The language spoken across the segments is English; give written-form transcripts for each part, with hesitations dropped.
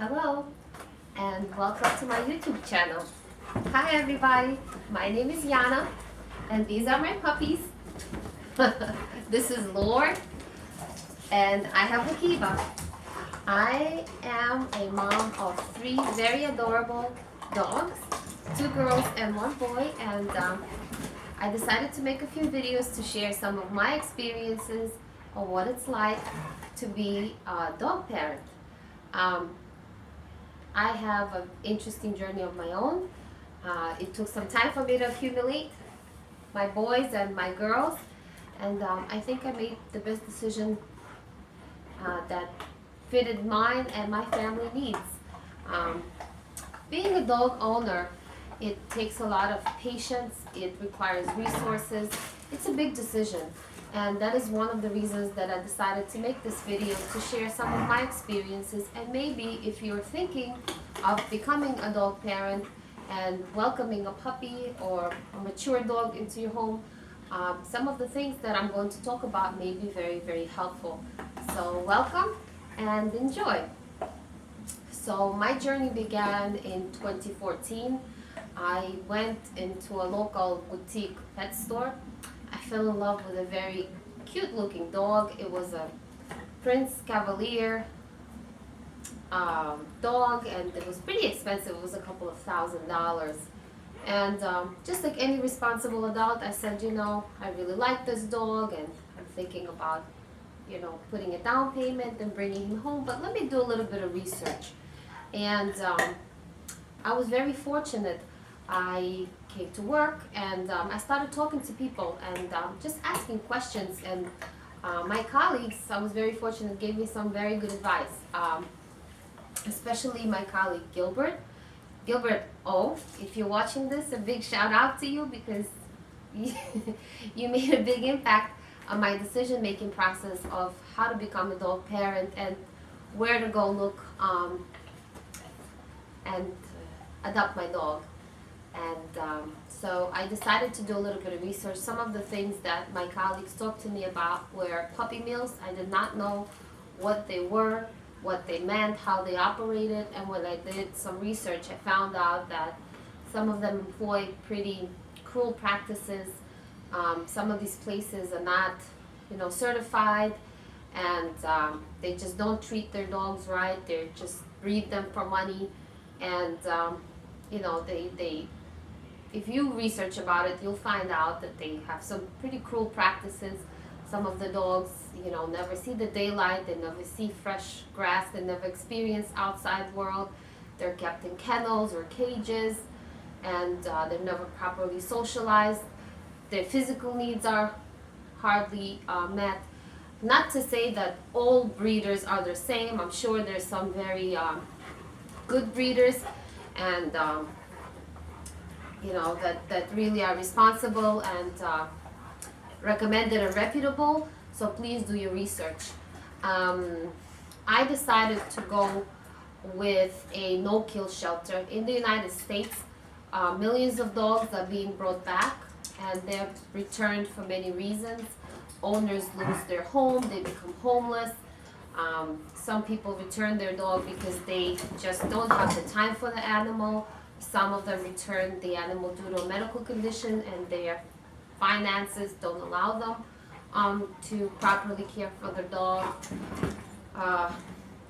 Hello and welcome to my YouTube channel. Hi everybody, my name is Yana and these are my puppies. This is Lord and I have Akiva. I am a mom of three very adorable dogs, two girls and one boy, and I decided to make a few videos to share some of my experiences on what it's like to be a dog parent. I have an interesting journey of my own. It took some time for me to accumulate my boys and my girls, and I think I made the best decision that fitted mine and my family needs. Um, Being a dog owner, it takes a lot of patience, it requires resources, it's a big decision. And that is one of the reasons that I decided to make this video, to share some of my experiences, and maybe if you're thinking of becoming a dog parent and welcoming a puppy or a mature dog into your home, some of the things that I'm going to talk about may be very, very helpful. So welcome and enjoy. So my journey began in 2014. I went into a local boutique pet store. I fell in love with a very cute looking dog. It was a Prince Cavalier dog, and it was pretty expensive. It was a couple of $1,000s. And just like any responsible adult, I said, I really like this dog and I'm thinking about, putting a down payment and bringing him home, but let me do a little bit of research. And I was very fortunate. I came to work and I started talking to people and just asking questions, and my colleagues, I was very fortunate, gave me some very good advice, especially my colleague Gilbert O. If you're watching this, a big shout out to you, because you made a big impact on my decision making process of how to become a dog parent and where to go look and adopt my dog. And so I decided to do a little bit of research. Some of the things that my colleagues talked to me about were puppy mills. I did not know what they were, what they meant, how they operated, and when I did some research, I found out that some of them employ pretty cruel practices. Some of these places are not, certified, and they just don't treat their dogs right. They just breed them for money, and they if you research about it, you'll find out that they have some pretty cruel practices. Some of the dogs, never see the daylight, they never see fresh grass, they never experience outside world. They're kept in kennels or cages, and they're never properly socialized. Their physical needs are hardly met. Not to say that all breeders are the same. I'm sure there's some very good breeders, and that really are responsible and recommended and reputable. So please do your research. I decided to go with a no-kill shelter. In the United States, millions of dogs are being brought back, and they're returned for many reasons. Owners lose their home, they become homeless. Some people return their dog because they just don't have the time for the animal. Some of them return the animal due to a medical condition, and their finances don't allow them to properly care for their dog.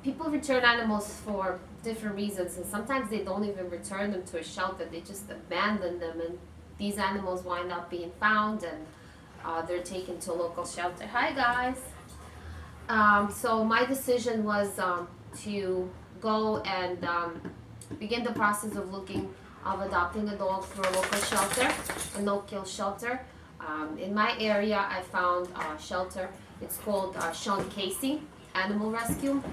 People return animals for different reasons, and sometimes they don't even return them to a shelter. They just abandon them, and these animals wind up being found, and they're taken to a local shelter. Hi guys! So my decision was to go and begin the process of adopting a dog through a local shelter, a no-kill shelter. In my area, I found a shelter. It's called Sean Casey Animal Rescue,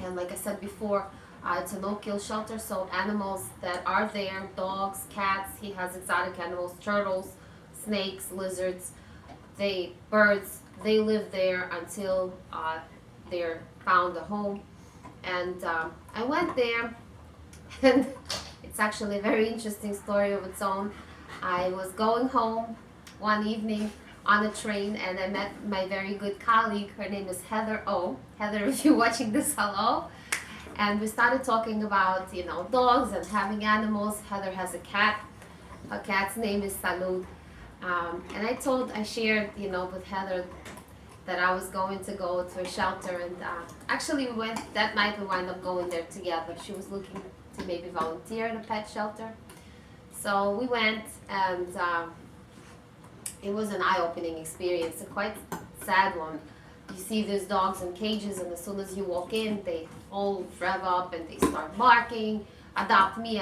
and like I said before, it's a no-kill shelter. So animals that are there, dogs, cats, he has exotic animals, turtles, snakes, lizards, birds, they live there until they're found a home. And I went there, and it's actually a very interesting story of its own. I was going home one evening on a train, and I met my very good colleague. Her name is Heather O. Heather, if you're watching this, hello. And we started talking about, dogs and having animals. Heather has a cat. Her cat's name is Salud. And I shared, with Heather that I was going to go to a shelter. And actually, that night we wound up going there together. She was looking to maybe volunteer at a pet shelter. So we went, and it was an eye-opening experience, a quite sad one. You see these dogs in cages, and as soon as you walk in, they all rev up and they start barking, adopt me,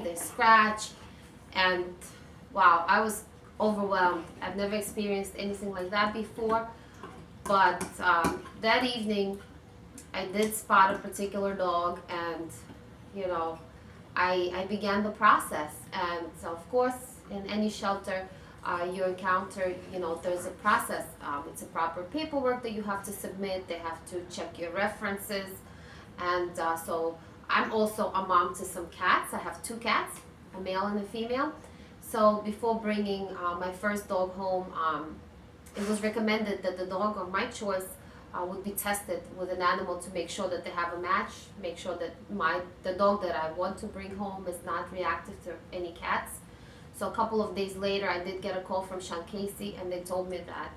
they scratch. And wow, I was overwhelmed. I've never experienced anything like that before. But that evening, I did spot a particular dog, and I began the process. And so, of course, in any shelter, you encounter, there's a process. It's a proper paperwork that you have to submit. They have to check your references. And so I'm also a mom to some cats. I have 2 cats, a male and a female. So before bringing my first dog home, it was recommended that the dog of my choice would be tested with an animal to make sure that they have a match, make sure that the dog that I want to bring home is not reactive to any cats. So a couple of days later, I did get a call from Sean Casey, and they told me that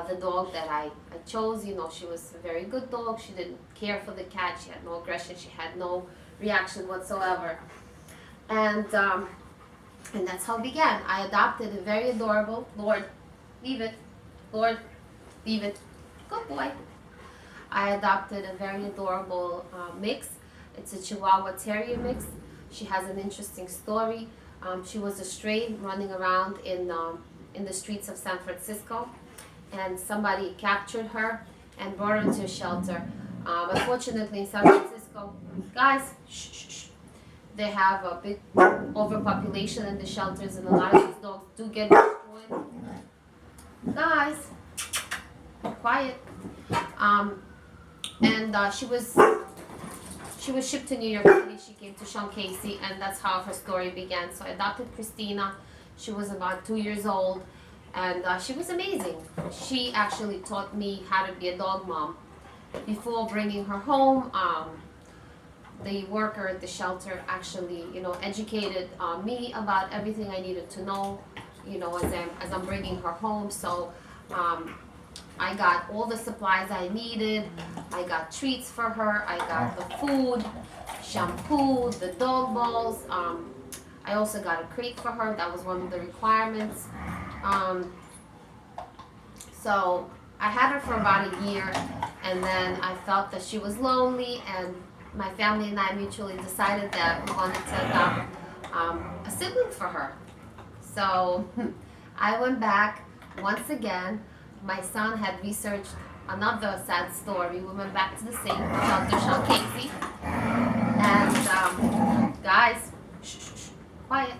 the dog that I chose, she was a very good dog. She didn't care for the cat. She had no aggression. She had no reaction whatsoever. And that's how it began. I adopted a very adorable, Lord, leave it. Good boy. I adopted a very adorable mix. It's a Chihuahua Terrier mix. She has an interesting story. She was a stray running around in the streets of San Francisco, and somebody captured her and brought her to a shelter. Unfortunately, in San Francisco, guys, shh, they have a big overpopulation in the shelters, and a lot of these dogs do get destroyed. Guys, quiet. And she was shipped to New York City. She came to Sean Casey, and that's how her story began. So I adopted Christina. She was about 2 years old, and she was amazing. She actually taught me how to be a dog mom. Before bringing her home, the worker at the shelter actually, educated me about everything I needed to know, as I'm bringing her home. So I got all the supplies I needed. I got treats for her. I got the food, shampoo, the dog balls. I also got a crate for her. That was one of the requirements. So I had her for about a year, and then I felt that she was lonely, and my family and I mutually decided that we wanted to adopt a sibling for her. So I went back once again. My son had researched another sad story. We went back to the same shelter, Sean Casey. And guys, shh, quiet.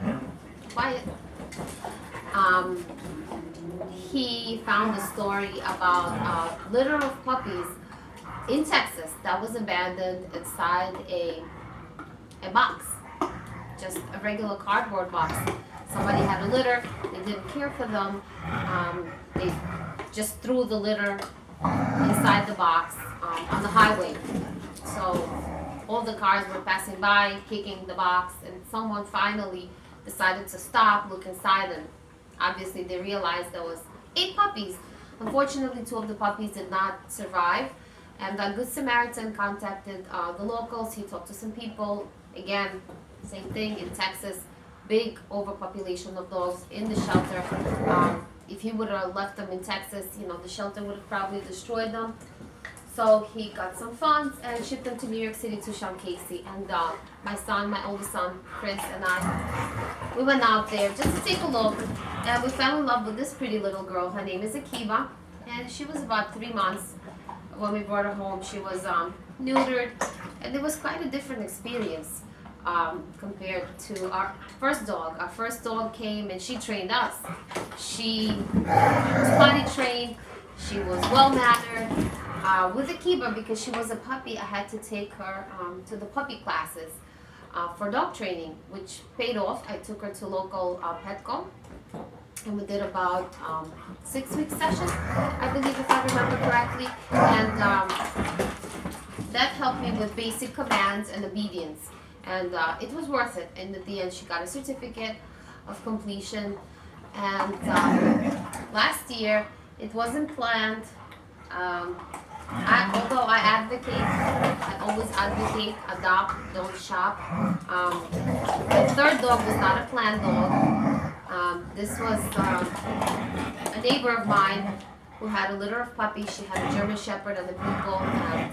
He found a story about a litter of puppies in Texas that was abandoned inside a box, just a regular cardboard box. Somebody had a litter. They didn't care for them. They just threw the litter inside the box on the highway. So all the cars were passing by, kicking the box, and someone finally decided to stop, look inside, and obviously they realized there was 8 puppies. Unfortunately, 2 of the puppies did not survive, and the Good Samaritan contacted the locals. He talked to some people. Again, same thing in Texas, big overpopulation of dogs in the shelter. If he would have left them in Texas, the shelter would have probably destroyed them. So he got some funds and shipped them to New York City to Sean Casey. And my oldest son, Chris, and I, we went out there just to take a look. And we fell in love with this pretty little girl. Her name is Akiva. And she was about 3 months when we brought her home. She was neutered. And it was quite a different experience compared to our first dog. Our first dog came and she trained us. She was potty trained. She was well-mannered. With Akiva, because she was a puppy, I had to take her to the puppy classes for dog training, which paid off. I took her to local Petco, and we did about 6-week sessions, I believe, if I remember correctly. And that helped me with basic commands and obedience. And it was worth it. And at the end, she got a certificate of completion. And last year, it wasn't planned. Although I always advocate adopt, don't shop. The third dog was not a planned dog. This was a neighbor of mine who had a litter of puppies. She had a German Shepherd and a Beagle, and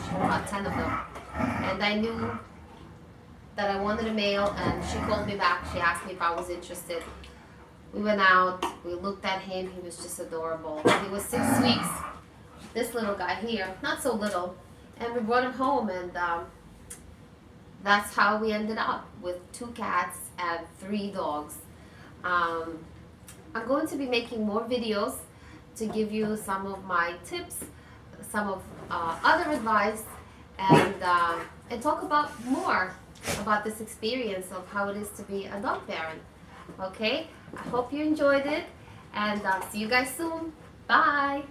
she had about 10 of them. And I knew that I wanted a male, and she called me back. She asked me if I was interested. We went out, we looked at him, he was just adorable. He was 6 weeks, this little guy here, not so little, and we brought him home, and that's how we ended up with 2 cats and 3 dogs. I'm going to be making more videos to give you some of my tips, some of other advice, and talk about more about this experience of how it is to be a dog parent. Okay, I hope you enjoyed it, and see you guys soon. Bye.